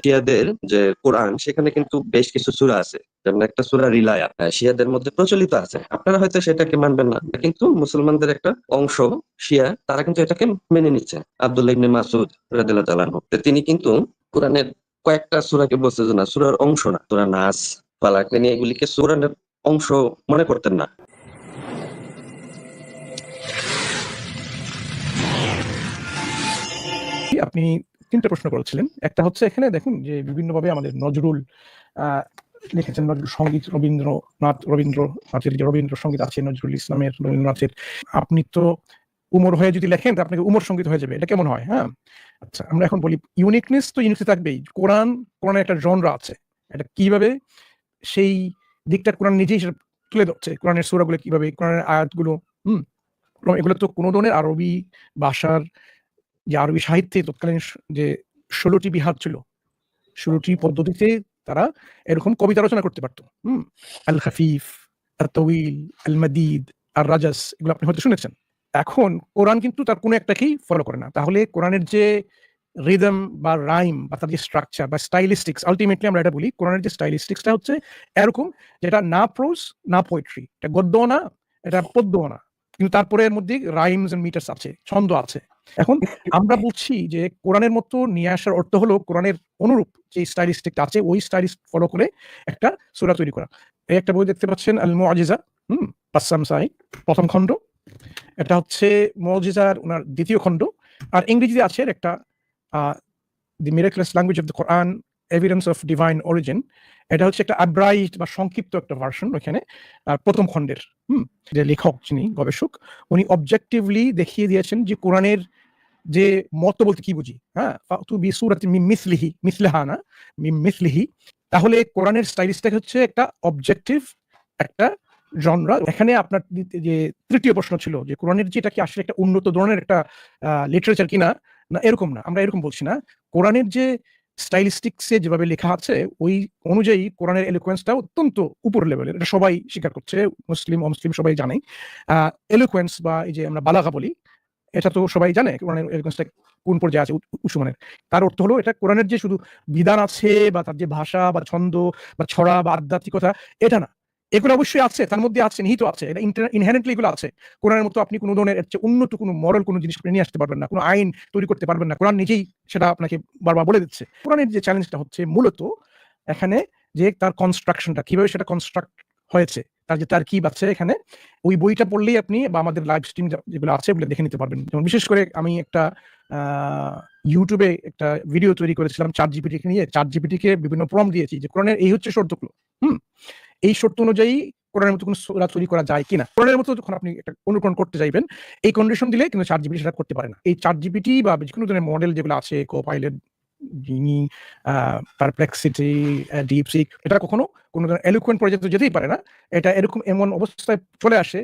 শিয়াদের যে কোরআন সেখানে কিন্তু বেশ কিছু সূরা আছে, যেমন একটা সূরা রিলায়া শিয়াদের মধ্যে প্রচলিত আছে। আপনারা হয়তো সেটাকে মানবেন না, কিন্তু মুসলমানদের একটা অংশ শিয়া তারা কিন্তু এটাকে মেনে নিচ্ছে। আব্দুল্লাহ ইবনে মাসউদ রাদিয়াল্লাহু তাআলা আনহু তিনি কিন্তু কোরআনের কয়েকটা সূরাকে বলছে যে না, সূরার অংশ না, সূরা নাস, ফালাক তিনি এগুলিকে কোরআনের অংশ মনে করতেন না। আপনি ৩ টা প্রশ্ন করেছিলেন। একটা হচ্ছে এখানে দেখুন যে বিভিন্নভাবে আমাদের নজরুল লিখেছেন, নজরুল সঙ্গীত, রবীন্দ্রনাথের যে রবীন্দ্রসঙ্গীত আছে, নজরুল ইসলামের, রবীন্দ্রনাথের। আপনি তো উমর হয়ে যদি লেখেন তো আপনাকে উমর সঙ্গীত হয়ে যাবে। এটা কেমন হয়? হ্যাঁ? আচ্ছা, আমরা এখন বলি ইউনিকনেস তো ইউনিকনেস থাকবেই। কোরআনের একটা জনরা আছে। এটা কিভাবে সেই দিকটা কোরআন নিজেই সেটা তুলে ধরছে। কোরআনের সূরাগুলো কিভাবে, কোরআনের আয়াতগুলো, হুম? এবং এগুলো তো কোন ধরনের আরবি ভাষার যে আরবি সাহিত্যে তৎকালীন যে ১৬ টি বিহার ছিল, ১৬ টি পদ্ধতিতে তারা এরকম কবিতা রচনা করতে পারত। আল খাফিফ, আত তাওয়িল, আল মাদিদ, আর রাজাস, এগুলো আপনি হয়তো শুনেছেন। এখন কোরআন কিন্তু তার কোনো একটাকেই ফলো করে না। তাহলে কোরআনের যে রিদম বা রাইম বা তার যে স্ট্রাকচার বা স্টাইলিস্টিক্স, আল্টিমেটলি আমরা এটা বলি কোরআনের যে স্টাইলিস্টিক্সটা হচ্ছে এরকম, যেটা না প্রোজ না পোয়েট্রি, এটা গদ্যও না, এটা পদ্যও না, কিন্তু তারপরে এর মধ্যে রাইমস এন্ড মিটার্স আছে, ছন্দ আছে। এখন আমরা বলছি যে কোরআনের মতো নিয়ে আসার অর্থ হলো কোরআনের অনুরূপ যে স্টাইলিস্টিক আছে ওই স্টাইলিস্ট ফলো করে একটা সূরা তৈরি করা। এই একটা বই দেখতে পাচ্ছেন আল মুআজিজা, বাসসাম সাঈদ, প্রথম খণ্ড। এটা হচ্ছে মুআজিজার উনার দ্বিতীয় খণ্ড। আর ইংরেজিতে আছে একটা the miraculous language of the Quran, evidence of divine origin. এটা হচ্ছে একটা আব্রাইট বা সংক্ষিপ্ত একটা ভার্সন ওখানে প্রথম খণ্ডের। যে লেখক যিনি গবেষক উনি অবজেক্টিভলি দেখিয়ে দিয়েছেন যে কোরআনের যে মত বলতে কি বুঝি, হ্যাঁ? ফাতু বিসূরাতিন মিন মিসলিহি, মিসলিহা না, মিন মিসলিহি। তাহলে কোরআনের স্টাইলিস্টটা হচ্ছে একটা অবজেক্টিভ একটা জনরা। এখানে আপনার যে তৃতীয় প্রশ্ন ছিল যে কোরআনের যে এটা কি আসলে একটা উন্নত ধরনের একটা লিটারেচার কিনা? না, এরকম না। আমরা এরকম বলছি না। কোরআনের যে স্টাইলিস্টিক্স এ যেভাবে লেখা আছে ওই অনুযায়ী কোরআনের এলোকোয়েন্সটা অত্যন্ত উপরের লেভেলের। এটা সবাই স্বীকার করছে। মুসলিম, অমুসলিম সবাই জানে। এলোকোয়েন্স বা এই যে আমরা বালাগা বলি, এটা তো সবাই জানে কোরআনের এলোকোয়েন্সটা কোন পর্যায়ে আছে, উচ্চমানের। তার অর্থ হলো এটা কোরআনের যে শুধু বিধান আছে বা তার যে ভাষা বা ছন্দ বা ছড়া বা আধ্যাত্মিকতা, এটা না। এগুলো অবশ্যই আছে, তার মধ্যে আছে, নিহিত আছে। এটা ইনহেরেন্টলি এগুলো আছে। কোরআনের মতো আপনি কোন ধরনের এর চেয়ে উন্নত কোনো মরাল কোনো জিনিস আপনি নিয়ে আসতে পারবেন না। কোনো আইন তৈরি করতে পারবেন না। কোরআন নিজেই সেটা আপনাকে বারবার বলে দিচ্ছে। কোরআনের যে চ্যালেঞ্জটা হচ্ছে মূলত এখানে যে তার কনস্ট্রাকশনটা কিভাবে সেটা কনস্ট্রাক্ট হয়েছে, তার যে তারকিব আছে এখানে, ওই বইটা পড়লেই আপনি বা আমাদের লাইভ স্ট্রিম যেগুলো আছে ওগুলো দেখে নিতে পারবেন। যেমন বিশেষ করে আমি একটা ইউটিউবে একটা ভিডিও তৈরি করেছিলাম ChatGPT কে নিয়ে। ChatGPT কে বিভিন্ন প্রম্পট দিয়েছি যে কোরআনের এই হচ্ছে শর্তগুলো। এই শর্ত অনুযায়ী কোরআনের মতো কোনো সূরা তৈরি করা যায় কিনা। কোরআনের মতো যখন আপনি একটা অনুকরণ করতে চাইবেন, এই কন্ডিশন দিলে কিন্তু ChatGPT সেটা করতে পারে না। এই ChatGPT বা যেকোনো ধরনের মডেল যেগুলো আছে, Copilot, Gemini, Perplexity, DeepSeek, এটা কখনো কোনো ধরনের eloquent পর্যায়ে যেতেই পারে না। এটা এরকম এমন অবস্থায় চলে আসে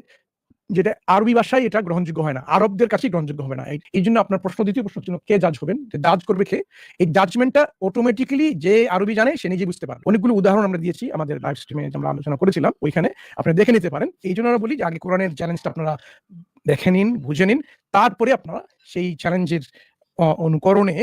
যেটা আরবি ভাষায় এটা গ্রহণযোগ্য হয় না। আরবদের কাছেই গ্রহণযোগ্য হবে না। এইজন্য আপনার দ্বিতীয় প্রশ্ন ছিল কে জাজ হবেন? জাজ করবে কে? এই জাজমেন্টটা অটোমেটিক্যালি যে আরবি জানে সে নিজেই বুঝতে পারে। অনেকগুলো উদাহরণ আমরা দিয়েছি আমাদের লাইভ স্ট্রিমে আমরা আলোচনা করেছিলাম। ওইখানে আপনারা দেখে নিতে পারেন। এইজন্য আমরা বলি যে আগে কোরআনের চ্যালেঞ্জটা আপনারা দেখে নিন, বুঝে নিন। তারপরে আপনারা সেই চ্যালেঞ্জের অনুকরণে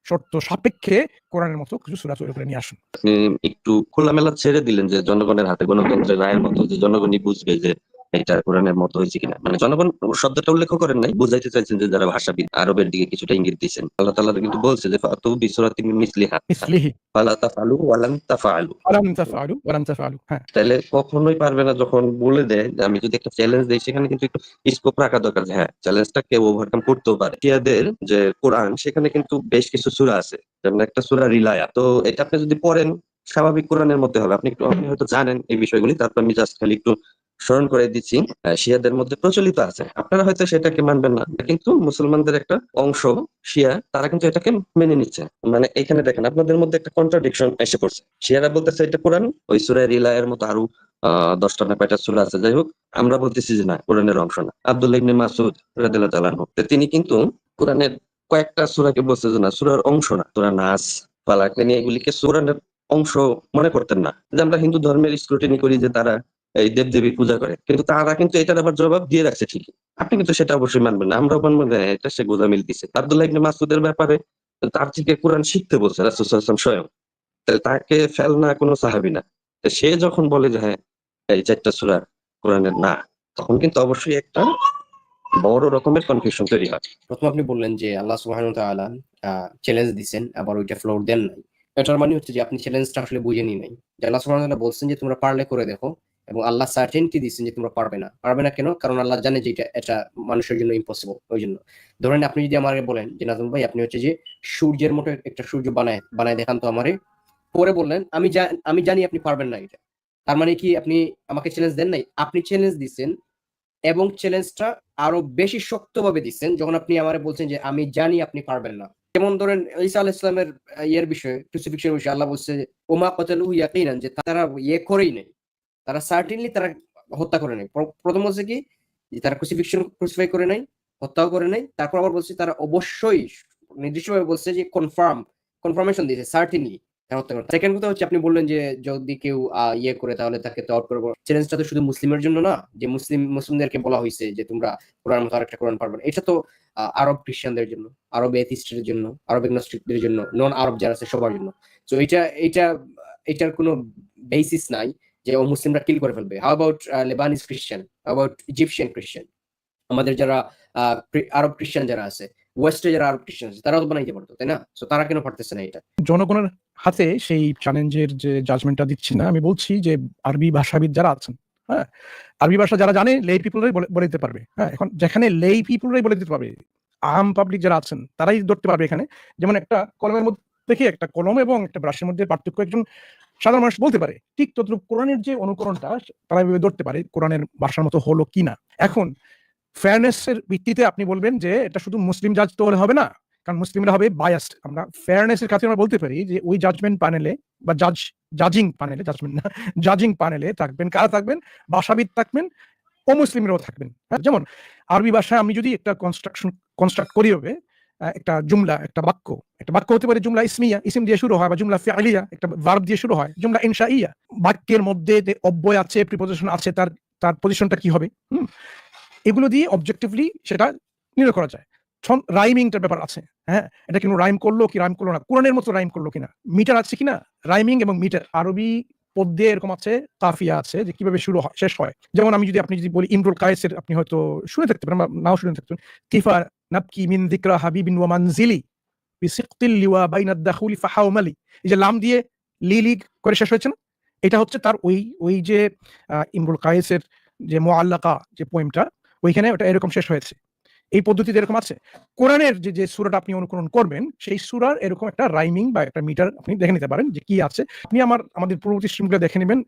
শর্ত সাপেক্ষে কোরআনের মতো কিছু সূরা তৈরি করে নিয়ে আসুন। আপনি একটু খোলামেলা ছেড়ে দিলেন যে জনগণের হাতে গণতন্ত্রের রায়ের মতো যে জনগণই বুঝবে যে এটা কোরআনের মতো হয়েছে কিনা। মানে জনগণ শব্দটা উল্লেখ করেন নাই, বুঝাইতে চাইছেন যে যারা ভাষাবিদ আরবের দিকে কিছুটা ইঙ্গিত দিচ্ছেন। আল্লাহ তাআলা কিন্তু বলছে যে ফাতু বিসূরাতিন মিন মিসলিহা মিসলিহি ফালা তাফআলু ওয়া লান তাফআলু। ওয়ালাম তাফআলু ওয়ালাম তাফআলু। হ্যাঁ। তাহলে কখনোই পারবে না। যখন বলে দেয় যে আমি যদি একটা চ্যালেঞ্জ দেই সেখানে কিন্তু একটু স্কোপ রাখা দরকার যে হ্যাঁ চ্যালেঞ্জটা কেউ ওভারকাম করতেও পারে। শিয়াদের যে কোরআন সেখানে কিন্তু বেশ কিছু সূরা আছে, যেমন একটা সূরা রিলায়া। তো এটা আপনি যদি পড়েন স্বাভাবিক কোরআনের মধ্যে হবে। আপনি হয়তো জানেন এই বিষয়গুলি, তারপর আমি জাস্ট খালি একটু স্মরণ করে দিচ্ছি। শিয়াদের মধ্যে প্রচলিত আছে। আপনারা হয়তো সেটাকে মানবেন না, কিন্তু মুসলমানদের একটা অংশ শিয়া তারা কিন্তু এটাকে মেনে নিচ্ছে। মানে এখানে দেখেন আপনাদের মধ্যে একটা কন্ট্রাডিকশন এসে পড়ছে। শিয়ারা বলতেছে এটা কোরআন, ওই সূরা রিলায়ের মতো আরো 10টা না কয়টা সূরা আছে। যাই হোক, আমরা বলতেছি যে না, কোরআনের অংশ না। আব্দুল্লাহ ইবনে মাসউদ রাদিয়াল্লাহু তাআলা আনহু তিনি কিন্তু কোরআনের কয়েকটা সূরাকে বলছে যে না, সূরার অংশ না, সূরা নাস, ফালাক তিনি এগুলিকে কোরআনের অংশ মনে করতেন না। যে আমরা হিন্দু ধর্মের স্ক্রুটিনি করি যে তারা এই দেবদেবীর পূজা করে, কিন্তু তারা কিন্তু এটার আবার জবাব দিয়ে রাখছে ঠিকই। আপনি কিন্তু সেটা অবশ্যই মানবেন না, আমরাও মানবো না, এটা সে গোজামিল দিছে। আব্দুল্লাহ ইবনে মাসউদের ব্যাপারে তার থেকে কোরআন শিখতে বলছে রাসূল সাল্লাল্লাহু আলাইহি ওয়াসাল্লাম স্বয়ং। তাহলে তাকে ফেল না কোনো সাহাবী না। তো সে যখন বলে যে হ্যাঁ, এই ৪ টা সূরা কোরআনের না, তখন কিন্তু অবশ্যই একটা বড় রকমের কনফিউশন তৈরি হয়। প্রথম আপনি বললেন যে আল্লাহ সুবহানাহু ওয়া তাআলা চ্যালেঞ্জ দিছেন, আবার ওইটা ফ্লোর দেন নাই। এটার মানে হচ্ছে যে আপনি চ্যালেঞ্জটা আসলে বুঝেনি নাই। যে আল্লাহ সুবহানাহু ওয়া তাআলা বলছেন যে তোমরা পারলে করে দেখো, এবং আল্লাহ সার্টেনটি দিচ্ছেন যে তোমরা পারবে না। পারবে না কেন? কারণ আল্লাহ জানে যে এটা মানুষের জন্য ইম্পসিবল। ওইজন্য ধরেন আপনি যদি আমারে বলেন যে নাজমুল ভাই আপনি হচ্ছে যে সূর্যের মতো একটা সূর্য বানায় দেখান তো আমারে। পরে বললেন আমি জানি আপনি পারবেন না এটা। তার মানে কি আপনি আমাকে চ্যালেঞ্জ দেন নাই? আপনি চ্যালেঞ্জ দিছেন, এবং চ্যালেঞ্জটা আরো বেশি শক্তভাবে দিচ্ছেন যখন আপনি আমারে বলছেন যে আমি জানি আপনি পারবেন না। যেমন ধরেন ঈসা আলাইহিস সালামের ইয়ের বিষয়ে, ক্রুসিফিক্সের বিষয়ে আল্লাহ বলছে ওমা কতালুহু ইয়াকিনান, যে তারা ইয়ে করেই নাই, তারা সার্টেনলি তারা হত্যা করে নাই। প্রথম বলছে কি যে তারা ক্রুসিফাই করে নাই, হত্যাও করে নাই। তারপর আবার বলছে তারা অবশ্যই নির্দিষ্টভাবে বলছে যে কনফার্মেশন দিয়েছে সার্টেনলি তারা হত্যা করে। সেকেন্ড কথা হচ্ছে আপনি বললেন যে যদি কেউ ইয়ে করে তাহলে তাকে তো আউট করবো। চ্যালেঞ্জটা তো শুধু মুসলিমের জন্য না, যে মুসলিমদেরকে বলা হয়েছে যে তোমরা কোরআন মতো আরেকটা কোরআন পারবে না। এটা তো আরব খ্রিস্টানদের জন্য, আরব এথিস্টদের জন্য, আরব এগনোস্টিকদের জন্য, নন আরব যারা আছে সবার জন্য। তো এটার কোনো বেসিস নাই যে ও মুসলিমরা কিল করে ফেলবে। হাউ অ্যাবাউট লেবানিজ খ্রিস্টান, হাউ অ্যাবাউট ইজিপশিয়ান খ্রিস্টান, আমাদের যারা আরব খ্রিস্টান যারা আছে, ওয়েস্টে যারা আরব খ্রিস্টান আছে, তারাও তো বানাইতে পারতো, তাই না? তো তারা কেন পারতেছে না এটা? জনগণের হাতে সেই চ্যালেঞ্জের যে জাজমেন্টটা দিচ্ছি না, আমি বলছি যে আরবি ভাষাবিদ যারা আছেন, হ্যাঁ, আরবি ভাষা যারা জানে লেই পিপলরাই বলে দিতে পারবে। হ্যাঁ, এখন যেখানে লেই পিপলরাই বলে দিতে পারবে, আম পাবলিক যারা আছেন তারাই ধরতে পারবে। এখানে যেমন একটা কলমের মধ্যে থেকে একটা কলম এবং একটা ব্রাশের মধ্যে পার্থক্য একজন সাধারণ মানুষ বলতে পারে, ঠিক তদ্রুপ কোরআনের যে অনুকরণটা তারা এভাবে ধরতে পারে কোরআনের ভাষার মতো হলো কিনা। এখন ফেয়ারনেসের ভিত্তিতে আপনি বলবেন যে এটা শুধু মুসলিম জাজ তো হলে হবে না, কারণ মুসলিমরা হবে বায়াসড। আমরা ফেয়ারনেসের ক্ষেত্রে আমরা বলতে পারি যে ওই জাজমেন্ট প্যানেলে বা জাজিং প্যানেলে, জাজমেন্ট না, জাজিং প্যানেলে থাকবেন কারা? থাকবেন ভাষাবিদ, থাকবেন অমুসলিমরাও থাকবেন। যেমন আরবি ভাষায় আমি যদি একটা কনস্ট্রাক্ট করি হবে, একটা জুমলা, একটা বাক্য হতে পারে জুমলা ইসমিয়া, ইসিম দিয়ে শুরু হয়, বা জুমলা ফিআলিয়া, একটা ভার্ব দিয়ে শুরু হয়, জুমলা ইনশাইয়া। বাক্যের মধ্যে যে অব্যয় আছে, প্রিপোজিশন আছে, তার পজিশনটা কি হবে, এগুলো দিয়ে অবজেক্টিভলি সেটা নির্ণয় করা যায়। রাইমিংটার ব্যাপার আছে, হ্যাঁ, এটা কিন্তু রাইম করলো কি রাইম করলো না, কোরআনের মতো রাইম করলো কিনা, মিটার আছে কিনা, রাইমিং এবং মিটার। আরবি পদ্যে এরকম আছে, কাফিয়া আছে, যে কিভাবে শুরু হয় শেষ হয়। যেমন আপনি যদি বলি ইমরুল কায়েসের, আপনি হয়তো শুনে থাকতে পারেন, নাও শুনে থাকতেন, কিফা নাবকি মিন যিকরা হাবিবিন ওয়া মানজিলি বিসিকতিল লিওয়া বাইনাদ দাখুলি ফাহাউমালি। এই যে লাম দিয়ে লি করে শেষ হয়েছে না, এটা হচ্ছে তার ওই যে ইমরুল কায়েসের যে মুআল্লাকা যে পোয়েমটা, ওইখানে ওটা এরকম শেষ হয়েছে। এই পদ্ধতিতে এরকম আছে। কোরআনের যে সূরাটা আপনি অনুকরণ করবেন, সেই সূরার এরকম একটা রাইমিং বা একটা মিটার আপনি দেখে নিতে পারেন যে কি আছে। আপনি আমাদের পূর্ববর্তী স্ট্রিমগুলো দেখে নেবেন,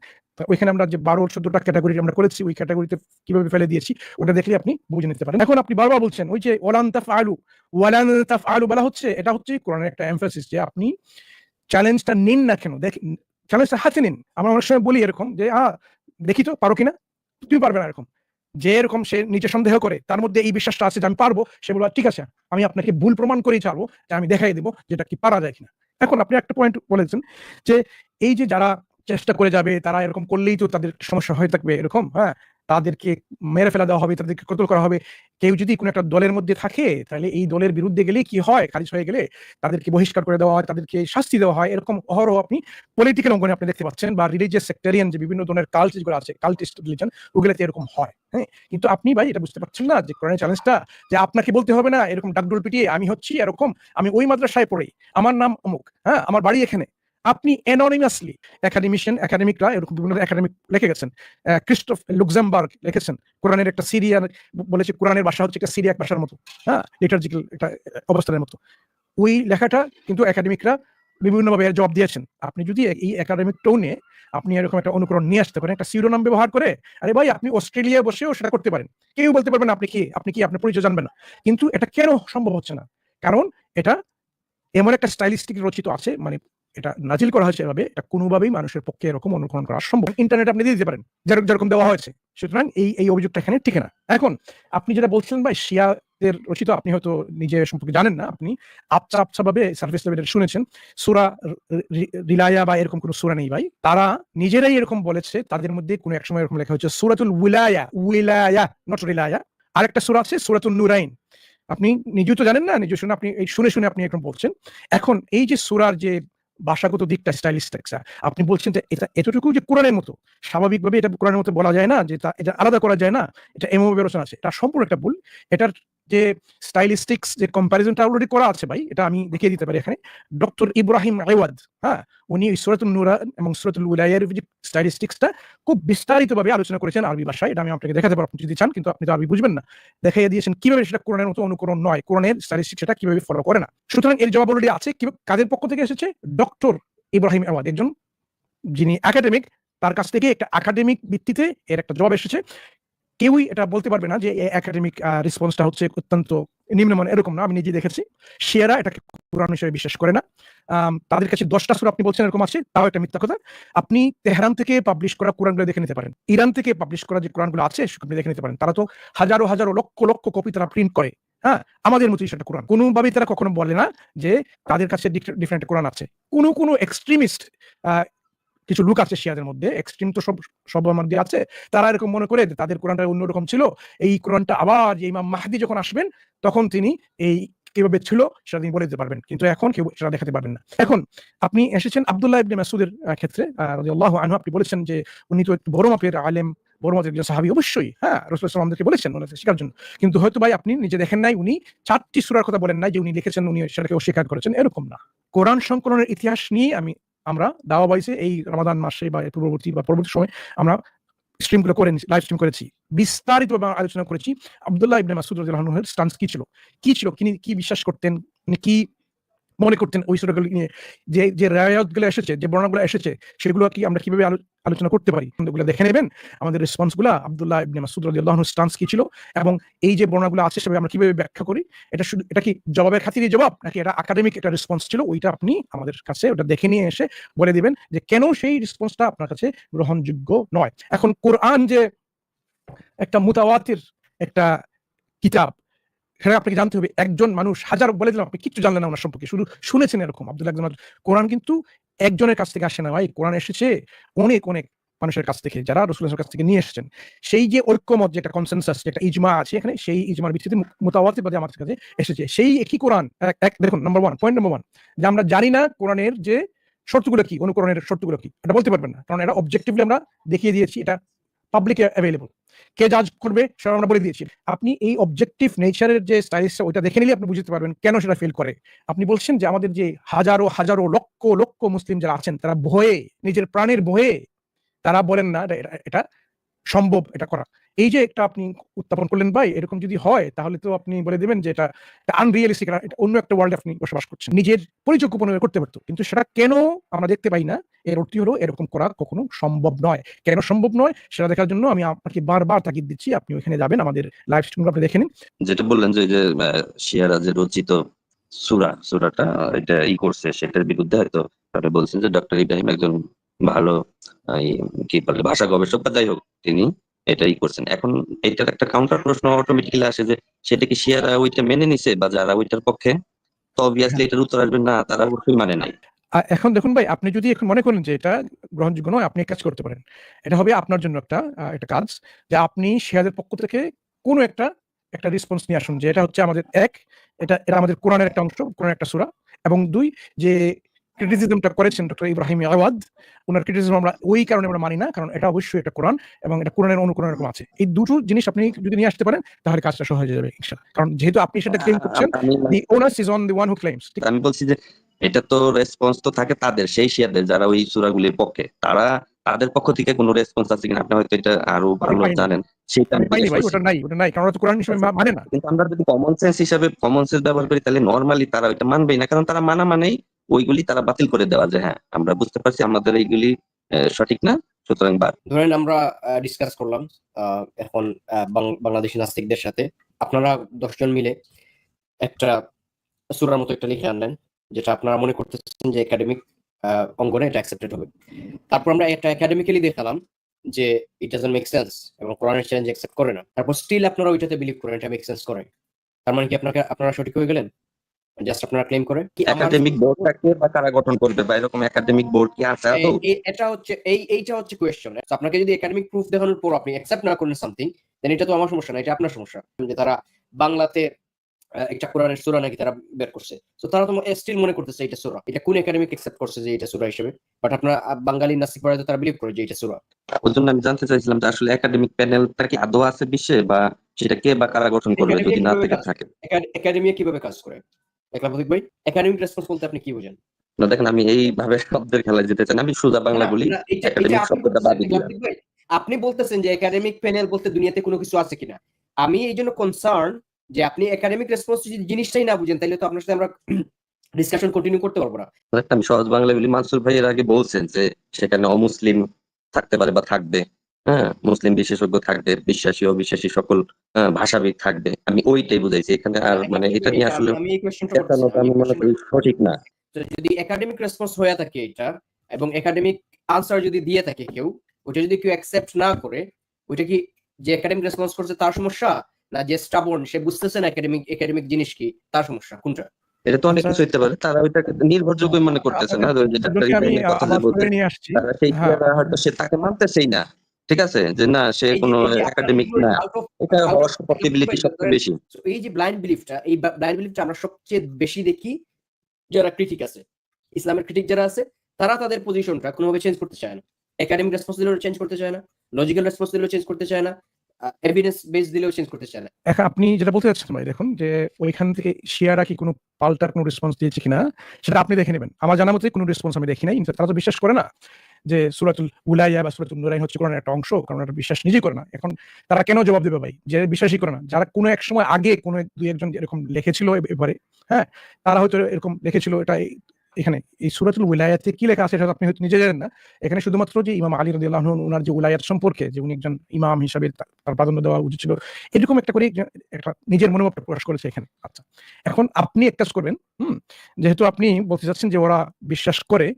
ওইখানে আমরা যে 12-14টা ক্যাটাগরি আমরা করেছি, ওই ক্যাটাগরিতে কিভাবে ফেলে দিয়েছি ওটা দেখলে আপনি বুঝে নিতে পারেন। এখন আপনি বারবার বলছেন ওই যে ওয়ালান তাফআলু বলা হচ্ছে, এটা হচ্ছে কোরআনের একটা এমফাসিস যে আপনি চ্যালেঞ্জটা নিন না কেন, দেখেন চ্যালেঞ্জটা হাতে নিন। আমরা অনেক সময় বলি এরকম যে দেখি তো পারো কিনা, তুমি পারবে না। এরকম যে এরকম সে নিজে সন্দেহ করে, তার মধ্যে এই বিশ্বাসটা আছে যে আমি পারবো, সে বলবে ঠিক আছে আমি আপনাকে ভুল প্রমাণ করেই ছাড়বো, যে আমি দেখাই দেবো যেটা কি পারা যায় কিনা। এখন আপনি একটা পয়েন্ট বলেছেন যে এই যে যারা চেষ্টা করে যাবে তারা এরকম করলেই তো তাদের সমস্যা হয়ে থাকবে এরকম, হ্যাঁ, তাদেরকে মেরে ফেলা দেওয়া হবে, তাদেরকে কতল করা হবে। কেউ যদি কোনো একটা দলের মধ্যে থাকে, তাহলে এই দলের বিরুদ্ধে গেলে কি হয়, খারিজ হয়ে গেলে তাদেরকে বহিষ্কার করে দেওয়া হয়, তাদেরকে শাস্তি দেওয়া হয়। এরকম অহরহ আপনি পলিটিক্যাল অঙ্গনে আপনি দেখতে পাচ্ছেন, বা রিলিজিয়াস সেক্টেরিয়ান যে বিভিন্ন ধরনের কাল্ট যেগুলো আছে, কাল্টিস্ট রিলিজন, ওগুলোতে এরকম হয়। হ্যাঁ, কিন্তু আপনি ভাই এটা বুঝতে পারছেন না যে কোরআনের চ্যালেঞ্জটা, যে আপনাকে বলতে হবে না এরকম ডাকডোল পিটিয়ে আমি হচ্ছি এরকম, আমি ওই মাদ্রাসায় পড়ি, আমার নাম অমুক, হ্যাঁ, আমার বাড়ি এখানে। আপনি অ্যানোনিমাসলি, একাডেমিকরা এরকম বিভিন্ন একাডেমিক লিখে গেছেন, ক্রিস্টোফ লুক্সেমবার্গ লিখেছেন কোরআনের একটা সিরিয়ান, বলেছে কোরআনের ভাষা হচ্ছে একটা সিরিয়াক ভাষার মতো, হ্যাঁ, লিটার্জিক্যাল একটা অবস্থানের মতো। ওই লেখাটা কিন্তু একাডেমিকরা বিভিন্নভাবে জবাব দিয়েছেন। আপনি যদি এই একাডেমিক টোনে আপনি এরকম একটা অনুকরণ নিয়ে আসতে পারেন, একটা সিরোনাম ব্যবহার করে, আরে ভাই আপনি অস্ট্রেলিয়ায় বসেও সেটা করতে পারেন, কেউ বলতে পারবেন আপনি কি আপনার পরিচয় জানবেন না। কিন্তু এটা কেন সম্ভব হচ্ছে না? কারণ এটা এমন একটা স্টাইলিস্টিক রচিত আছে, মানে এটা নাজিল করা হয়েছে এভাবে, এটা কোনোভাবেই মানুষের পক্ষে এরকম অনুকরণ করা সম্ভব। ইন্টারনেট আপনি দিয়ে দিতে পারেন যেরকম দেওয়া হয়েছে, সুতরাং এই অভিযোগটা এখানে ঠিক না। এখন আপনি যেটা বলছিলেন ভাই শিয়াদের রচিত, আপনি হয়তো নিজে সম্পর্কে জানেন না, আপনি আবছা ভাবে সার্ভিস লেভেলে শুনেছেন। সূরা রিলায়া বা এরকম কোনো সূরা নেই ভাই, তারা নিজেরাই এরকম বলেছে। তাদের মধ্যে কোনো এক সময় এরকম লেখা হয়েছে সূরাতুল উইলায়া, নট রিলায়া। আরেকটা সূরা আছে সূরাতুন নূরাইন, আপনি নিজেও তো জানেন না, নিজে শুনে আপনি এই শুনে শুনে আপনি এখন বলছেন। এখন এই যে সূরার যে ভাষাগত দিকটা, স্টাইলিস্টিক্সটা আপনি বলছেন যে এটা এতটুকু যে কোরআনের মতো, স্বাভাবিকভাবে এটা কোরআনের মতো বলা যায় না, যে এটা আলাদা করা যায় না, এটা এমভাবে রচনা আছে। এটা সম্পূর্ণ একটা ভুল। এটার যে স্টাইলিস্টিক্স যে কম্পারিজনটা অলরেডি করা আছে ভাই, এটা আমি দেখিয়ে দিতে পারি এখানে। ডক্টর ইব্রাহিম আইওয়াদ, হ্যাঁ, উনি সূরাতুন নূর এবং সূরাতুল উলাইয়ার যে স্টাইলিস্টিক্সটা খুব বিস্তারিতভাবে আলোচনা করেছেন আরবি ভাষায়। এটা আমি আপনাকে দেখাতে পারবো আপনি যদি চান, কিন্তু আপনি তো আরবি বুঝবেন না। দেখাইয়া দিয়েছেন কিভাবে সেটা কোরআনের মতো অনুকরণ নয়, কোরআনের স্টাইলিস্টিক্স সেটা কিভাবে ফলো করে না। সুতরাং এর জবাব অলরেডি আছে। কাদের পক্ষ থেকে এসেছে? ডক্টর ইব্রাহিম আওয়াদ, একজন যিনি একাডেমিক, তার কাছ থেকে একটা একাডেমিক ভিত্তিতে এর একটা জবাব এসেছে। কেউই এটা বলতে পারবে না যে এই একাডেমিক রেসপন্সটা হচ্ছে অত্যন্ত নিম্নমানের, এরকম না। আমি নিজে দেখেছি শিয়ারা এটাকে কোরআন হিসেবে বিশ্বাস করে না। তাদের কাছে 10টা সূরা আপনি বলছেন এরকম আছে, তাও একটা মিথ্যা কথা। আপনি তেহরান থেকে পাবলিশ করা কোরআনগুলো দেখে নিতে পারেন, ইরান থেকে পাবলিশ করা যে কোরআনগুলো আছে আপনি দেখে নিতে পারেন। তারা তো হাজারো হাজারো লক্ষ লক্ষ কপি তারা প্রিন্ট করে। হ্যাঁ, আমাদের মতোই সেটা কোরআন। কোনোভাবেই তারা কখনো বলে না যে তাদের কাছে ডিফারেন্ট কোরআন আছে। কোনো এক্সট্রিমিস্ট কিছু লোক আছে শিয়াদের মধ্যে, এক্সট্রিম তো সব মধ্যে আছে। তারা এরকম মনে করে যে তাদের কোরআনটা অন্যরকম ছিল, এই কোরআনটা আবার যে ইমাম মাহদি যখন আসবেন তখন তিনি এই কিভাবে ছিল সেটা তিনি বলে দিতে পারবেন, কিন্তু এখন কেউ সেটা দেখাতে পারবেন না। এখন আপনি এসেছেন আব্দুল্লাহ ইবনে মাসউদের ক্ষেত্রে রাদিয়াল্লাহু আনহু। আপনি বলেছেন যে উনি তো একটু বড় মাপের আলেম, বড় মাপের একজন সাহাবী, অবশ্যই হ্যাঁ, রাসূল সাল্লাল্লাহু আলাইহি ওয়াসাল্লামকে বলেছেন ওনাদের শেখার জন্য। কিন্তু হয়তো ভাই আপনি নিজে দেখেন নাই, উনি 4টি সূরার কথা বলেন নাই যে উনি লিখেছেন, উনি সেটাকে অস্বীকার করেছেন, এরকম না। কোরআন সংকলনের ইতিহাস নিয়ে আমরা দাওয়া বাইসে এই রমাদান মাসে বা পরবর্তী সময় আমরা স্ট্রিমগুলো করে লাইভ স্ট্রিম করেছি, বিস্তারিতভাবে আলোচনা করেছি আব্দুল্লাহ ইবনে মাসউদ রাদিয়াল্লাহু আনহুর স্টান্স কি ছিল, তিনি কি বিশ্বাস করতেন, তিনি কি মনে করতেন ওই সূরাগুলো নিয়ে, যে রায়াতগুলো এসেছে, যে বর্ণনাগুলো এসেছে, সেগুলো কি আমরা কিভাবে আলোচনা করতে পারি, এগুলো দেখে নেবেন। আমাদের রেসপন্সগুলো আব্দুল্লাহ ইবনে মাসউদ রাদিয়াল্লাহু আনহুর স্টান্স কি ছিল, এবং এই যে বর্ণনাগুলো আছে সেভাবে আমরা কিভাবে ব্যাখ্যা করি। এটা কি জবাবের খাতিরে জবাব, নাকি এটা একাডেমিক একটা রেসপন্স ছিল, ওইটা আপনি আমাদের কাছে ওটা দেখে নিয়ে এসে বলে দিবেন যে কেন সেই রেসপন্সটা আপনার কাছে গ্রহণযোগ্য নয়। এখন কোরআন যে একটা মুতাওয়াতির একটা কিতাব, সেটা আপনাকে জানতে হবে। একজন মানুষ হাজার বলে দিলাম, আপনি কিচ্ছু জানলেন না ওনার সম্পর্কে, শুধু শুনেছেন এরকম আব্দুল্লাহ একজন। কোরআন কিন্তু একজনের কাছ থেকে আসে না ভাই, কোরআন এসেছে অনেক অনেক মানুষের কাছ থেকে, যারা রাসূলের কাছ থেকে নিয়ে এসেছেন। সেই যে ঐক্যমত, যেটা কনসেনসাস, যেটা ইজমা আছে এখানে, সেই ইজমার ভিত্তিতে মুতাওয়াতির বাদে আমাদের কাছে এসেছে সেই একই কোরআন। দেখুন পয়েন্ট নাম্বার 1, যে আমরা জানি না কোরআনের যে শর্তগুলো কি, অনুকরণের শর্তগুলো কি, এটা বলতে পারবেন না, কারণ এটা অবজেক্টিভলি আমরা দেখিয়ে দিয়েছি, এটা পাবলিক অ্যাভেলেবল, কে জাজ করবে সেটা আমরা বলে দিয়েছি। আপনি এই অবজেক্টিভ নেচারের যে স্টাইলটা, ওইটা দেখে নিলে আপনি বুঝতে পারবেন কেন সেটা ফেল করে। আপনি বলছেন যে আমাদের যে হাজারো হাজারো লক্ষ লক্ষ মুসলিম যারা আছেন, তারা ভয়ে, নিজের প্রাণের ভয়ে তারা বলেন না এটা সম্ভব এটা করা। এই যে একটা আপনি উত্থাপন করলেন ভাই, এরকম যদি হয় তাহলে তো আপনি বলে দেবেন যে এটা আনরিয়ালিস্টিক, এটা অন্য একটা ওয়ার্ল্ডে আপনি বসবাস করছেন। নিজের পরিচয় গোপন করতে পারতো, কিন্তু সেটা কেন আমরা দেখতে পাই না, এর অর্থ হলো এরকম করা কখনো সম্ভব নয়। কেন সম্ভব নয় সেটা দেখার জন্য আমি আপনাকে বারবার তাগিদ দিচ্ছি, আপনি ওইখানে যাবেন, আমাদের লাইভ স্ট্রিমগুলো আপনি দেখে নিন। যেটা বললেন যে শিয়ারা যে রচিত সূরাটা এটা করছে, সেটার বিরুদ্ধে হয়তো আপনি বলছেন যে ডক্টর ইব্রাহিম একজন ভালো কি বলে ভাষা গবেষক বা যাই হোক, তিনি এটাই করছেন। এখন এটার একটা কাউন্টার প্রশ্ন অটোমেটিক্যালি আসে যে সেটা কি শিয়ারা ওইটা মেনে নিছে, বা যারা ওইটার পক্ষে, তো অবভিয়াসলি এটার উত্তর আসবে না, তারা অবশ্যই মানে নাই। এখন দেখুন ভাই, আপনি যদি এখন মনে করেন যে এটা গ্রহণযোগ্য নয়, আপনি এক কাজ করতে পারেন। এটা হবে আপনার জন্য একটা কাজ, যে আপনি শিয়াদের পক্ষ থেকে কোনো একটা রেসপন্স নিয়ে আসুন, যে এটা হচ্ছে আমাদের এটা আমাদের কোরআনের একটা অংশ, কোরআনের একটা সূরা, এবং 2 যে ক্রিটিসিজমটা করেছেন ডক্টর ইব্রাহিম আওয়াদ, উনার ক্রিটিসিজম আমরা ওই কারণে আমরা মানি না, কারণ এটা অবশ্যই একটা কোরআন এবং এটা কোরআনের অনুকরণ এরকম আছে। এই দুটো জিনিস আপনি যদি নিয়ে আসতে পারেন তাহলে কাজটা সহজ হয়ে যাবে ইনশাআল্লাহ। কারণ যেহেতু আপনি সেটা ক্লেম করছেন, the onus is on the one who claims। আমি বলছি যে এটা তো রেসপন্স তো থাকে তাদের, সেই শিয়াদের যারা ওই সূরাগুলির পক্ষে, তাদের পক্ষ থেকে কোনো রেসপন্স আছে কিনা, আপনি হয়তো এটা আরো ভালো জানেন, সেটা আমি পাইনি ভাই, ওটা নাই, কারণ ওটা তো কোরআন হিসেবে মানে না। কিন্তু আমরা যদি কমন সেন্স ব্যবহার করি, তাহলে নরমালি তারা ওইটা মানবেই না, কারণ তারা মানেই ওইগুলি তারা বাতিল করে দেওয়া, যে হ্যাঁ আমরা বুঝতে পারছি আমাদের এইগুলি সঠিক না, সুতরাং বাদ। ধরেন আমরা ডিসকাস করলাম এখন বাংলাদেশি নাস্তিকদের সাথে, আপনারা 10 জন মিলে একটা সূরার মতো একটা লিখে আনলেন, যেটা আপনারা মনে করতেছেন যে একাডেমিক অঙ্গনে এটা অ্যাকসেপ্টেড হবে। তারপর আমরা একটা একাডেমিক্যালি দেখালাম যে ইট ডাজন্ট মেক সেন্স এবং কোরআনের চ্যালেঞ্জ অ্যাকসেপ্ট করে না, তারপর স্টিল আপনারা ওইটাতে বিলিভ করেন এটা মেক সেন্স করে। তার মানে কি আপনারা সঠিক হয়ে গেলেন? জাস্ট আপনারা ক্লেম করে কি একাডেমিক বোর্ডটাকে বা কারা গঠন করবে, বা এরকম একাডেমিক বোর্ড কি আছে? এটা হচ্ছে এইটা হচ্ছে কোয়েশ্চন। আপনাকে যদি একাডেমিক প্রুফ দেখানোর পর আপনি অ্যাকসেপ্ট না করেন সামথিং, দেন এটা তো আমার সমস্যা না, এটা আপনার সমস্যা। যে তারা বাংলাতে একটা কোরআনের সূরা নাকি তারা বের করছে। তো তারা তো স্টিল মনে করতেছে এটা সূরা। এটা কোন একাডেমিক অ্যাকসেপ্ট করছে যে এটা সূরা হিসেবে? বাট আপনারা বাঙালি নাস্তিক পড়ায় তো তারা বিলিভ করে যে এটা সূরা। ওর জন্য আমি জানতে চাইছিলাম যে আসলে একাডেমিক প্যানেলটা কি আদৌ আছে বিশ্বে, বা সেটা কে বা কারা গঠন করবে একাডেমিয়া যদি না কিভাবে থেকে কাজ থাকে? একাডেমিয়া কিভাবে কাজ করে? একলা প্রতীক ভাই, একাডেমিক রেসপন্স বলতে আপনি কি বোঝেন? না দেখেন, আমি এইভাবে শব্দের খেলায় যেতে চাই না, আমি সোজা বাংলা না, বলি। না, এটা একাডেমিক আপনি শব্দটা বলতেছেন, বাদই একলা দিলাম। প্রতীক ভাই, আপনি বলতেছেন যে একাডেমিক প্যানেল বলতে দুনিয়াতে কোনো কিছু আছে কিনা। আমি এই জন্য কনসার্ন যে আপনি একাডেমিক রেসপন্স যদি জিনিসটাই না বুঝেন তাহলে তো আপনার সাথে আমরা ডিসকাশন কন্টিনিউ করতে পারবো না। একটা আমি সহজ বাংলা বলি, মানসুর ভাই এর আগে বলছেন যে সেখানে অমুসলিম থাকতে পারে বা থাকবে, হ্যাঁ, মুসলিম বিশেষজ্ঞ থাকবে, বিশ্বাসী অবিশ্বাসী সকল ভাষাবিদ থাকবে। আমি ওইটাই বুঝাইছি এখানে, আর একলা মানে প্রতীক এটা ভাই, নিয়ে আসলে আমি এই কোয়েশ্চেনটা করতেছি না, পেঁচানোটা আমি আমি এই মনে করি কোয়েশ্চেনটা সঠিক না। তো যদি একাডেমিক রেসপন্স হয়ে থাকে এটা এবং একাডেমিক আনসার যদি দিয়ে থাকে কেউ, ওটা যদি কেউ অ্যাকসেপ্ট না করে, ওইটা কি যে একাডেমিক রেসপন্স করছে তার সমস্যা, না যে স্টাবর্ন সে বুঝতেছে না একাডেমিক জিনিস কি তার সমস্যা, কোনটা? এটা তো অনেক আচ্ছা, কিছু হইতে পারে, তারা ওইটাকে নির্ভরযোগ্য মনে করতেছে না। ওই যে ডাক্তার একজনকে আমি ইব্রাহিমের কথা যে আবার ধরে বলতেন, নিয়ে আসছি। তারা সেই হ্যাঁ, হয়তো সে তাকে মানতেছেই না, ঠিক আছে, যে না সে এই যে কোনো এই যে আপনার একাডেমিক এগুলো না, এটা আউট হওয়ার অফ পসিবিলিটি সবচেয়ে বেশি। এই যে ব্লাইন্ড বিলিফটা, এই ব্লাইন্ড বিলিফটা আমরা সবচেয়ে বেশি দেখি যারা ক্রিটিক আছে, ইসলামের ক্রিটিক যারা আছে, তারা তাদের পজিশনটা কোনোভাবে চেঞ্জ করতে চায় না। একাডেমিক রেসপন্স দিলেও চেঞ্জ করতে চায় না, লজিক্যাল রেসপন্স দিলেও চেঞ্জ করতে চায় না, এভিডেন্স বেস দিলেও চেঞ্জ করতে চায় না। এখন আপনি যেটা বলতে চাচ্ছেন ভাই, দেখুন যে ওইখান থেকে শিয়ারা কি কোনো পাল্টার কোনো রেসপন্স দিয়েছে কিনা সেটা আপনি দেখে নেবেন। আমার জানা মতে কোনো রেসপন্স আমি দেখি নাই। ইনফ্যাক্ট তারা তো বিশ্বাস করে না যে সূরাতুল উলাইয়া বা সূরাতুল নূরাইন হচ্ছে কোরআনের একটা অংশ, কারণ এটা বিশ্বাস নিজেই করে না। এখন তারা কেন জবাব দেবে ভাই, যে বিশ্বাসই করে না? যারা কোনো এক সময় আগে কোনো দুই একজন এরকম লিখেছিল এবারে, হ্যাঁ, তারা হয়তো এরকম লিখেছিল। এটা এখানে এই সূরাতুল উলাইয়াতে কি লেখা আছে সেটা আপনি হয়তো নিজে জানেন না। এখানে শুধুমাত্র যে ইমাম আলী রাদিয়াল্লাহু আনহু ওনার যে উলাইয়াত সম্পর্কে, যে উনি একজন ইমাম হিসাবে তার প্রাধান্য দেওয়া উচিত ছিল, এরকম একটা করে একটা নিজের মনোভাবটা প্রকাশ করেছে এখানে। আচ্ছা, এখন আপনি এক কাজ করবেন, যেহেতু আপনি বলতে চাচ্ছেন যে ওরা বিশ্বাস করে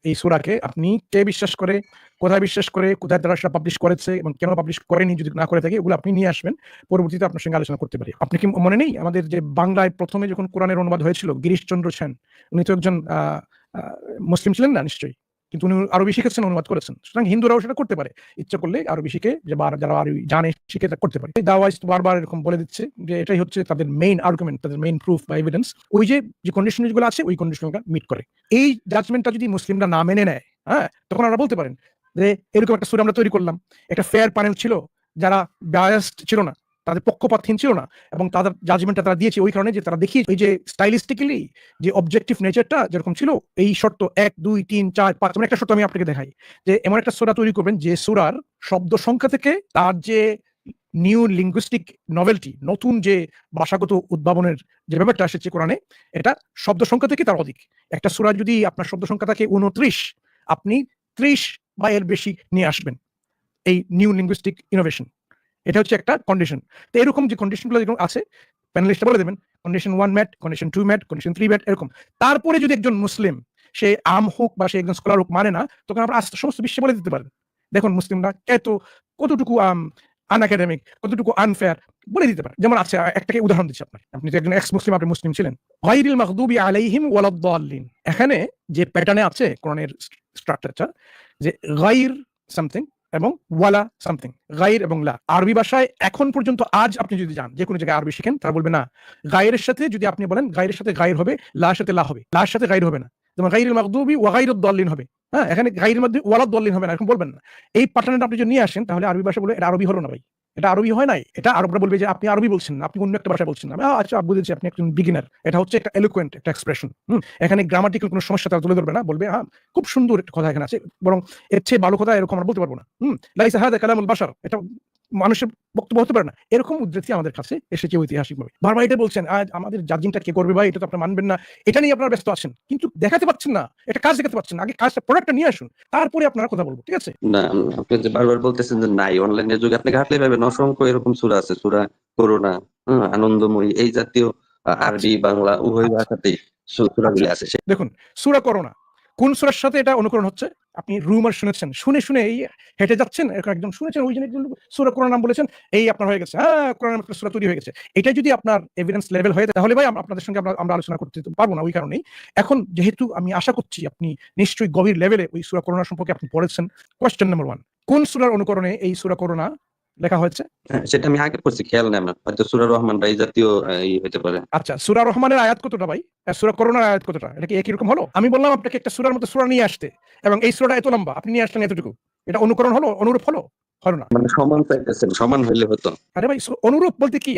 এই সূরাকে, আপনি কে বিশ্বাস করে, কোথায় বিশ্বাস করে, কোথায় তারা সেটা পাবলিশ করেছে এবং কেন পাবলিশ করেনি, যদি না করে থাকে, এগুলো আপনি নিয়ে আসবেন। পরবর্তীতে আপনার সঙ্গে আলোচনা করতে পারি। আপনি কি মনে নেই আমাদের যে বাংলায় প্রথমে যখন কোরআনের অনুবাদ হয়েছিল, গিরিশচন্দ্র সেন, উনি তো একজন মুসলিম ছিলেন না নিশ্চয়ই, কিন্তু উনি আরবি শিখেছেন, অনুবাদ করেছেন। সুতরাং হিন্দুরাও সেটা করতে পারে, ইচ্ছা করলে আরবি শিখে, যে যারা আরবি জানে শিখে তা করতে পারে। দাওয়াইজ বারবার এরকম বলে দিচ্ছে যে এটাই হচ্ছে তাদের মেইন আর্গুমেন্ট, তাদের মেইন প্রুফ বা এভিডেন্স। ওই যে কন্ডিশন গুলো আছে, ওই কন্ডিশনটা মিট করে। এই জাজমেন্টটা যদি মুসলিমরা না মেনে নেয়, হ্যাঁ, তখন আমরা বলতে পারেন যে এরকম একটা সূরা আমরা তৈরি করলাম, একটা ফেয়ার প্যানেল ছিল, যারা বায়াসড ছিল না, তাদের পক্ষপাতহীন ছিল না, এবং তাদের জাজমেন্টটা তারা দিয়েছে ওই কারণে যে তারা দেখিয়ে এই যে স্টাইলিস্টিক্যালি যে অবজেক্টিভ নেচারটা যেরকম ছিল, এই শর্ত 1 2 3 4 5, যেমন একটা শর্ত আমি আপনাকে দেখাই, যে এমন একটা সূরা তৈরি করবেন যে সূরার শব্দ সংখ্যা থেকে তার যে নিউ লিঙ্গুইস্টিক নভেলটি, নতুন যে ভাষাগত উদ্ভাবনের যে ব্যাপারটা এসেছে কোরআনে, এটা শব্দ সংখ্যা থেকে তার অধিক। একটা সূরা যদি আপনার শব্দ সংখ্যা থাকে 29, আপনি 30 বা এর বেশি নিয়ে আসবেন, এই নিউ লিঙ্গুইস্টিক ইনোভেশন। এটা হচ্ছে একটা কন্ডিশন। তো এরকম যে কন্ডিশনগুলো যেরকম আছে, প্যানেলিস্টরা বলে দেবেন condition 1 mat, condition 2 mat, condition 3 mat, এরকম। তারপরে যদি একজন মুসলিম, সে আম হোক বা সে একজন স্কলার হোক, মানে না, তখন আমরা সমস্ত বিশ্বে বলে দিতে পারেন, দেখুন মুসলিমরা কতটুকু আনএকাডেমিক, কতটুকু আনফেয়ার, বলে দিতে পারেন। যেমন আছে, একটাকে উদাহরণ দিচ্ছি আপনাকে, আপনি তো একজন এক্স মুসলিম, আপনি মুসলিম ছিলেন। গায়রিল মাগদুবি আলাইহিম ওয়ালাদ-দাল্লিন, এখানে যে প্যাটার্নে আছে কোরআনের স্ট্রাকচারটা, যে গায়র সামথিং এবং ওয়ালা সামথিং, গায়র এবং লা। আরবি ভাষায় এখন পর্যন্ত আজ আপনি যদি যান, যে কোনো জায়গায় আরবি শিখেন, তারা বলবে না, গায়রের সাথে যদি আপনি বলেন গায়রের সাথে গায়র হবে, লার সাথে লা হবে, লার সাথে গায়র হবে না। যেমন গায়রিল মাগদুবি ওয়া গায়রুদ-দাল্লিন হবে, হ্যাঁ, এখানে গায়রের মধ্যে ওয়ালাদ-দাল্লিন হবে না, এরকম বলবেন না। এই প্যাটার্নটা আপনি যদি নিয়ে আসেন, তাহলে আরবি ভাষা বলবে এটা আরবি হলো না ভাই, এটা আরবি হয় নাই। এটা আরবরা বলবে যে আপনি আরবি বলছেন না, আপনি অন্য একটা ভাষা বলছেন না। আচ্ছা, বুঝেছি, আপনি একজন বিগিনার। এটা হচ্ছে একটা এলোকুয়েন্ট একটা এক্সপ্রেশন। এখানে গ্রামাটিক্যাল কোনো সমস্যা তারা তুলে ধরবে না, বলবে হ্যাঁ, খুব সুন্দর একটা কথা এখানে আছে, বরং এর চেয়ে ভালো কথা এরকম আমরা বলতে পারবো না। লাইসা হাদা কালামুল বাশার, এটা মানুষের বক্তব্য হতে পারে না। এরকম উদ্ধৃতি আমাদের কাছে এসেছে ঐতিহাসিকভাবে। বারবার এটা বলছেন, আজ আমাদের জাজিংটা কে করবে ভাই, এটা তো আপনি মানবেন না, এটা নিয়ে আপনারা ব্যস্ত আছেন, কিন্তু দেখাতে পাচ্ছেন না, এটা কাজ দেখাতে পাচ্ছেন না। আগে কাজটা, প্রোডাক্টটা নিয়ে আসুন, তারপরে আপনারা কথা বলবো, ঠিক আছে? না, আপনি যে বারবার বলতেছেন যে নাই, অনলাইনের যুগে আপনি ঘাটলে পাবেন অসংখ্য এরকম সূরা আছে, সূরা করুণা, আনন্দময়ী, এই জাতীয় আরবি বাংলা উভয় আচ্ছা, ভাষাতেই সূরাগুলি আছে। দেখুন, সূরা করোনা কোন সূরার সাথে এটা অনুকরণ হচ্ছে? আপনি রুমার শুনেছেন, শুনে এই হেঁটে যাচ্ছেন, এরকম একজন শুনেছেন, ওই জন্য সূরা করোনা নাম বলেছেন, এই আপনার হয়ে গেছে, হ্যাঁ, কোরআনের একটা সূরা তৈরি হয়ে গেছে। এটা যদি আপনার এভিডেন্স লেভেল হয়ে যায়, তাহলে ভাই আপনাদের সঙ্গে আমরা আলোচনা করতে পারবো না। ওই কারণেই এখন, যেহেতু আমি আশা করছি আপনি নিশ্চয়ই গভীর লেভেলে ওই সূরা করোনা সম্পর্কে আপনি পড়েছেন, কোয়েশ্চেন নাম্বার 1, কোন সূরার অনুকরণে এই সূরা করোনা লেখা হয়েছে? হ্যাঁ, সেটা আমি আগে পড়ছি, খেয়াল নেই আমার, হয়তো সূরা রহমান বা এই জাতীয় হতে পারে। আচ্ছা, সূরা রহমানের আয়াত কতটা ভাই? আর সূরা করুণার আয়াত কতটা? এটা কি একই রকম হলো? আমি বললাম আপনাকে একটা সূরার মতো সূরা নিয়ে আসতে, এবং এই সূরাটা এত লম্বা, আপনি নিয়ে আসলেন এতটুকু। এটা অনুকরণ হলো? অনুরূপ হলো? হলো না। মানে সমান চাইতেছেন, সমান হইলে হতো। আরে ভাই, অনুরূপ বলতে কি?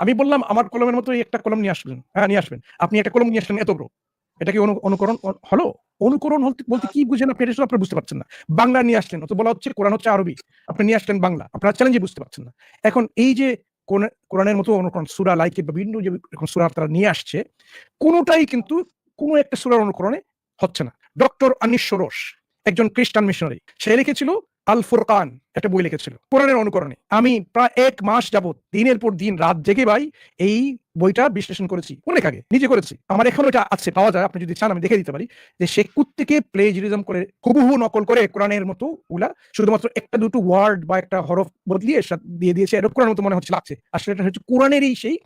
আমি বললাম আমার কলমের মতো একটা কলম নিয়ে আসবেন, হ্যাঁ নিয়ে আসবেন। আপনি একটা কলম নিয়ে আসলেন এত বড়। এটা কি অনুকরণ হলো? অনুকরণ বলতে কি বুঝেন আপনি? এটা আপনি বুঝতে পারছেন না। বাংলা নিয়ে আসলেন, অত বলা হচ্ছে কোরআন হচ্ছে আরবি, আপনি নিয়ে আসলেন বাংলা। আপনার চ্যালেঞ্জই বুঝতে পারছেন না। এখন এই যে কোরআনের মতো অনুকরণ সূরা লাইকে বা বিভিন্ন যে সূরা তারা নিয়ে আসছে, কোনটাই কিন্তু কোন একটা সূরার অনুকরণে হচ্ছে না। ডক্টর আনিস সরোস, একজন খ্রিস্টান মিশনারি, সে লিখেছিল আল ফুরকান, একটা বই লিখেছিল কোরআনের অনুকরণে। আমি প্রায় 1 মাস যাবত দিনের পর দিন রাত জেগে ভাই এই বইটা বিশ্লেষণ করেছি, অনেক আগে নিজে করেছি। আমার এখন ওটা আছে, পাওয়া যায়, আপনি যদি চান আমি দেখে দিতে পারি যে সে কুত্তিকে প্লেজিয়ারিজম করে হুবহু নকল করে কোরআনের মতো ওগুলা শুধুমাত্র একটা দুটো ওয়ার্ড বা একটা হরফ বদলিয়ে দিয়ে দিয়েছে, এটা কোরআনের মতো মনে হচ্ছে লাগছে, আসলে এটা হচ্ছে কোরআনেরই সেই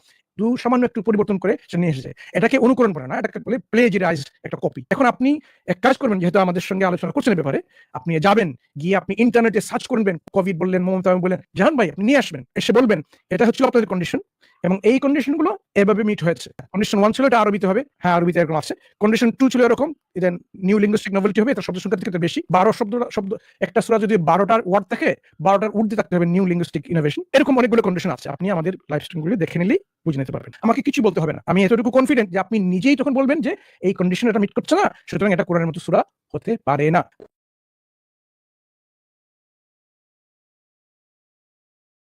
সামান্য একটু পরিবর্তন করে সে নিয়ে এসেছে। এটাকে অনুকরণ করে না, এটাকে বলে প্লেজিয়ারাইজড একটা কপি। এখন আপনি এক কাজ করবেন, যেহেতু আমাদের সঙ্গে আলোচনা করছেন ব্যাপারে, আপনি যাবেন, গিয়ে আপনি ইন্টারনেটে সার্চ করবেন, কোভিড বললেন, মমতা বললেন, জাহান ভাই আপনি নিয়ে আসবেন, এসে বলবেন এটা হচ্ছে আপনাদের কন্ডিশন, এবং এই কন্ডিশন গুলো এভাবে মিট হয়েছে। কন্ডিশন 1 ছিল এটা আরবিতে হবে, হ্যাঁ আরবিতে এরকম আছে। কন্ডিশন 2 ছিল এরকম, এটা নিউ লিঙ্গুইস্টিক নভেলটি হবে, এটা শব্দ সংখ্যা থেকে বেশি, 12 শব্দ, একটা সূরা যদি 12টার ওয়ার্ড থাকে 12টার ঊর্ধ্বে থাকতে হবে নিউ লিঙ্গুইস্টিক ইনোভেশন। এরকম অনেকগুলো কন্ডিশন আছে, আপনি আমাদের লাইভ স্ট্রিমগুলো দেখে নিলেই বুঝে নিতে পারবেন। আমাকে কিছু বলতে হবে না, আমি এতটুকু কনফিডেন্ট যে আপনি নিজেই তখন বলবেন যে এই কন্ডিশন এটা মিট করছে না, সুতরাং এটা কোরআনের মতো সূরা হতে পারে না।